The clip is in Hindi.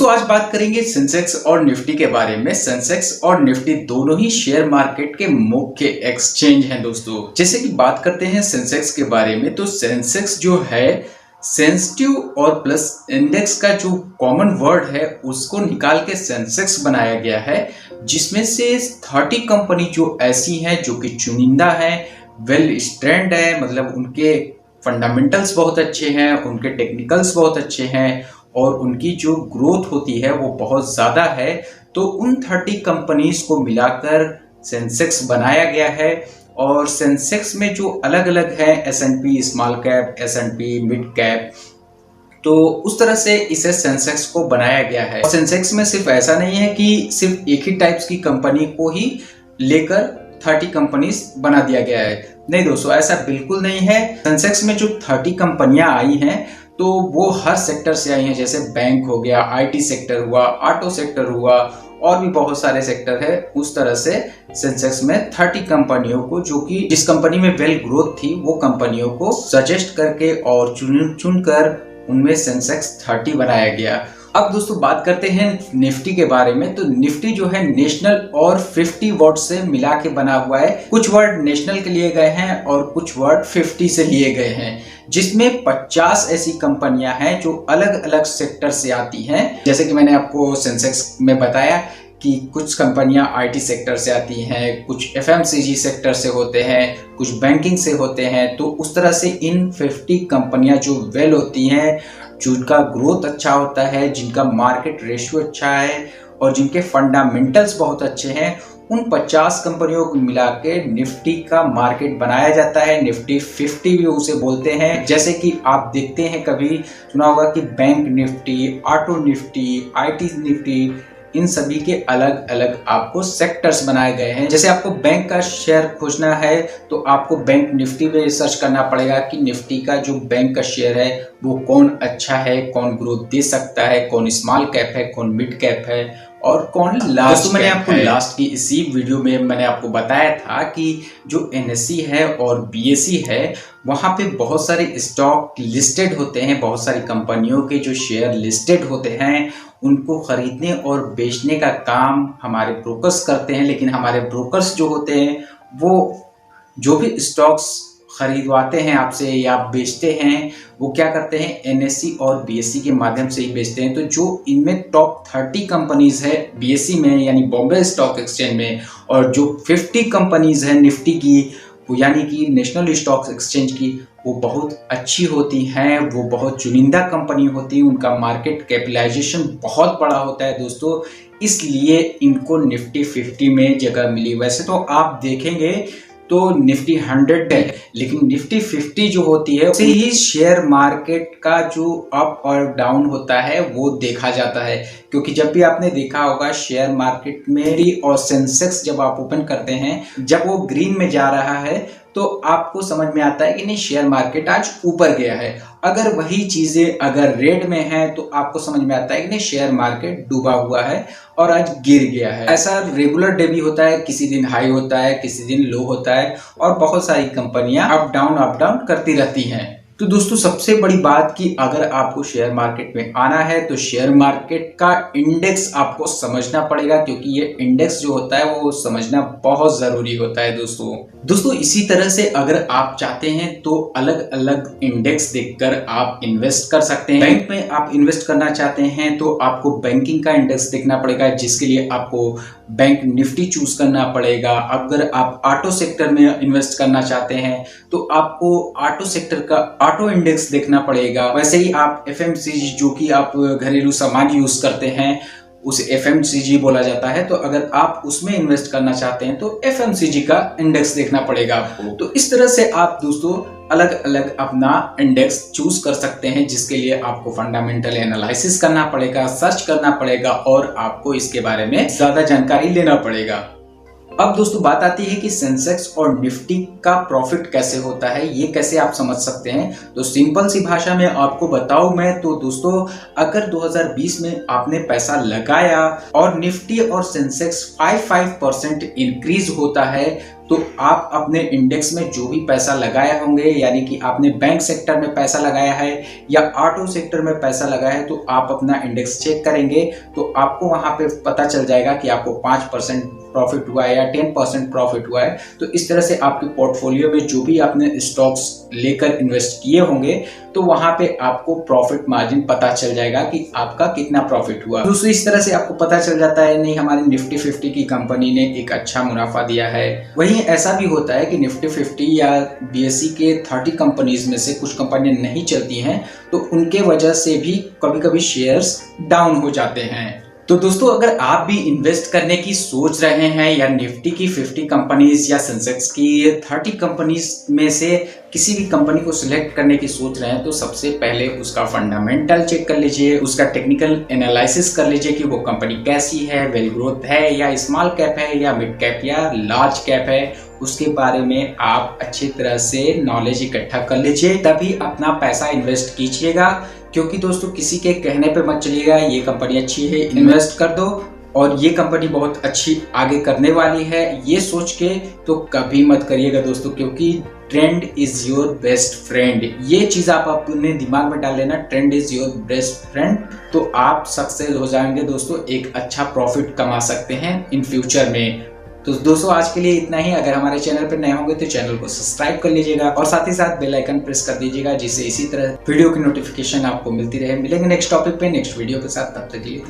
दोस्तों आज बात करेंगे सेंसेक्स और निफ्टी के बारे में। सेंसेक्स और निफ्टी दोनों ही शेयर मार्केट के मुख्य एक्सचेंज हैं दोस्तों। जैसे कि बात करते हैं सेंसेक्स के बारे में, तो सेंसेक्स जो है सेंसिटिव और प्लस इंडेक्स का जो कॉमन वर्ड है उसको निकाल के सेंसेक्स बनाया गया है, जिसमें से 30 कंपनी जो ऐसी हैं जो कि चुनिंदा है, वेल स्टैंड है, मतलब उनके फंडामेंटल्स बहुत अच्छे हैं, उनके टेक्निकल्स बहुत अच्छे हैं और उनकी जो ग्रोथ होती है वो बहुत ज़्यादा है। तो उन 30 कंपनीज को मिलाकर सेंसेक्स बनाया गया है। और सेंसेक्स में जो अलग अलग है, S&P small cap, S&P mid cap, तो उस तरह से इसे सेंसेक्स को बनाया गया है। सेंसेक्स में सिर्फ ऐसा नहीं है कि सिर्फ एक ही टाइप्स की कंपनी को ही लेकर 30 कंपनीज बना दिया गया है। नहीं दोस्तों, ऐसा बिल्कुल नहीं है। सेंसेक्स में जो 30 कंपनियां आई हैं तो वो हर सेक्टर से आई हैं, जैसे बैंक हो गया, IT सेक्टर हुआ, ऑटो सेक्टर हुआ और भी बहुत सारे सेक्टर है। उस तरह से सेंसेक्स में 30 कंपनियों को, जो कि जिस कंपनी में वेल ग्रोथ थी, वो कंपनियों को सजेस्ट करके और चुनकर उनमें सेंसेक्स 30 बनाया गया। अब दोस्तों बात करते हैं निफ्टी के बारे में। तो निफ्टी जो है नेशनल और 50 वर्ड से मिला के बना हुआ है। कुछ वर्ड नेशनल के लिए गए हैं और कुछ वर्ड 50 से लिए गए हैं, जिसमें 50 ऐसी कंपनियां हैं जो अलग अलग सेक्टर से आती हैं। जैसे कि मैंने आपको सेंसेक्स में बताया कि कुछ कंपनियां IT सेक्टर से आती हैं, कुछ FMCG सेक्टर से होते हैं, कुछ बैंकिंग से होते हैं। तो उस तरह से इन 50 कंपनियां जो वेल होती हैं, जिनका ग्रोथ अच्छा होता है, जिनका मार्केट रेशियो अच्छा है और जिनके फंडामेंटल्स बहुत अच्छे हैं, उन 50 कंपनियों को मिला के निफ्टी का मार्केट बनाया जाता है। निफ्टी 50 भी उसे बोलते हैं। जैसे कि आप देखते हैं, कभी सुना होगा कि bank Nifty, auto Nifty, IT Nifty, इन सभी के अलग अलग आपको सेक्टर्स बनाए गए हैं। जैसे आपको बैंक का शेयर खोजना है तो आपको बैंक निफ्टी में सर्च करना पड़ेगा कि निफ्टी का जो बैंक का शेयर है वो कौन अच्छा है, कौन ग्रोथ दे सकता है, कौन स्मॉल कैप है, कौन मिड कैप है और कौन लास्ट। तो मैंने आपको लास्ट की इसी वीडियो में मैंने आपको बताया था कि जो NSE है और BSE है, वहाँ पे बहुत सारे स्टॉक लिस्टेड होते हैं, बहुत सारी कंपनियों के जो शेयर लिस्टेड होते हैं, उनको खरीदने और बेचने का काम हमारे ब्रोकर्स करते हैं। लेकिन हमारे ब्रोकर्स जो होते हैं वो जो भी स्टॉक्स खरीदवाते हैं आपसे या बेचते हैं, वो क्या करते हैं, NSE और BSE के माध्यम से ही बेचते हैं। तो जो इनमें टॉप 30 कंपनीज है BSE में यानी बॉम्बे स्टॉक एक्सचेंज में, और जो 50 कंपनीज है निफ्टी की, वो यानी कि नेशनल स्टॉक एक्सचेंज की, वो बहुत अच्छी होती हैं, वो बहुत चुनिंदा कंपनी होती है, उनका मार्केट कैपिटलाइजेशन बहुत बड़ा होता है दोस्तों, इसलिए इनको निफ्टी 50 में जगह मिली। वैसे तो आप देखेंगे तो निफ्टी 100 है, लेकिन निफ्टी 50 जो होती है उसे ही शेयर मार्केट का जो अप और डाउन होता है वो देखा जाता है। क्योंकि जब भी आपने देखा होगा शेयर मार्केट में और सेंसेक्स जब आप ओपन करते हैं, जब वो ग्रीन में जा रहा है तो आपको समझ में आता है कि नहीं, शेयर मार्केट आज ऊपर गया है। अगर वही चीजें अगर रेड में है तो आपको समझ में आता है कि नहीं, शेयर मार्केट डूबा हुआ है और आज गिर गया है। ऐसा रेगुलर डे भी होता है, किसी दिन हाई होता है, किसी दिन लो होता है और बहुत सारी कंपनियां अप डाउन करती रहती हैं। तो दोस्तों सबसे बड़ी बात कि अगर आपको शेयर मार्केट में आना है तो शेयर मार्केट का इंडेक्स आपको समझना पड़ेगा, क्योंकि ये इंडेक्स जो होता है वो समझना बहुत जरूरी होता है दोस्तों इसी तरह से अगर आप चाहते हैं तो अलग अलग इंडेक्स देखकर आप इन्वेस्ट कर सकते हैं। बैंक में आप इन्वेस्ट करना चाहते हैं तो आपको बैंकिंग का इंडेक्स देखना पड़ेगा, जिसके लिए आपको बैंक निफ्टी चूज करना पड़ेगा। अगर आप ऑटो सेक्टर में इन्वेस्ट करना चाहते हैं तो आपको ऑटो सेक्टर का ऑटो इंडेक्स देखना पड़ेगा। वैसे ही आप FMCG, जो कि आप घरेलू सामान यूज करते हैं, उसे FMCG बोला जाता है, तो अगर आप उसमें इन्वेस्ट करना चाहते हैं तो FMCG का इंडेक्स देखना पड़ेगा आपको। तो इस तरह से आप दोस्तों अलग अलग अपना इंडेक्स चूज कर सकते हैं, जिसके लिए आपको फंडामेंटल एनालिसिस करना पड़ेगा, सर्च करना पड़ेगा और आपको इसके बारे में ज्यादा जानकारी लेना पड़ेगा। अब दोस्तों बात आती है कि सेंसेक्स और निफ्टी का प्रॉफिट कैसे होता है, ये कैसे आप समझ सकते हैं। तो सिंपल सी भाषा में आपको बताऊं मैं तो दोस्तों, अगर 2020 में आपने पैसा लगाया और निफ्टी और सेंसेक्स 5% इंक्रीज होता है, तो आप अपने इंडेक्स में जो भी पैसा लगाए होंगे, यानी कि आपने बैंक सेक्टर में पैसा लगाया है या ऑटो सेक्टर में पैसा लगाया है, तो आप अपना इंडेक्स चेक करेंगे तो आपको वहां पे पता चल जाएगा कि आपको 5% प्रॉफिट हुआ है या 10% प्रॉफिट हुआ है। तो इस तरह से आपके पोर्टफोलियो में जो भी आपने स्टॉक्स लेकर इन्वेस्ट किए होंगे, तो वहां पे आपको प्रॉफिट मार्जिन पता चल जाएगा कि आपका कितना प्रॉफिट हुआ। दूसरी इस तरह से आपको पता चल जाता है नहीं हमारी निफ्टी 50 की कंपनी ने एक अच्छा मुनाफा दिया है। वहीं ऐसा भी होता है कि निफ्टी 50 या बीएसई के 30 कंपनीज में से कुछ कंपनियां नहीं चलती हैं, तो उनके वजह से भी कभी कभी शेयर्स डाउन हो जाते हैं। तो दोस्तों, अगर आप भी इन्वेस्ट करने की सोच रहे हैं या निफ्टी की 50 कंपनीज या सेंसेक्स की 30 कंपनीज में से किसी भी कंपनी को सिलेक्ट करने की सोच रहे हैं, तो सबसे पहले उसका फंडामेंटल चेक कर लीजिए, उसका टेक्निकल एनालिसिस कर लीजिए कि वो कंपनी कैसी है, वेल ग्रोथ है या स्मॉल कैप है या मिड कैप या लार्ज कैप है। उसके बारे में आप अच्छी तरह से नॉलेज इकट्ठा कर लीजिए, तभी अपना पैसा इन्वेस्ट कीजिएगा। क्योंकि दोस्तों, किसी के कहने पे मत चलिएगा ये कंपनी अच्छी है इन्वेस्ट कर दो और ये कंपनी बहुत अच्छी आगे करने वाली है, ये सोच के तो कभी मत करिएगा दोस्तों। क्योंकि trend is your best friend, ये चीज आप अपने दिमाग में डाल लेना, trend is your best friend. तो आप सक्सेस हो जाएंगे दोस्तों, एक अच्छा प्रॉफिट कमा सकते हैं इन फ्यूचर में। तो दोस्तों, आज के लिए इतना ही। अगर हमारे चैनल पर नए होंगे तो चैनल को सब्सक्राइब कर लीजिएगा और साथ ही साथ बेल आइकन प्रेस कर दीजिएगा, जिससे इसी तरह वीडियो की नोटिफिकेशन आपको मिलती रहे। मिलेंगे नेक्स्ट टॉपिक पे नेक्स्ट वीडियो के साथ, तब तक के लिए।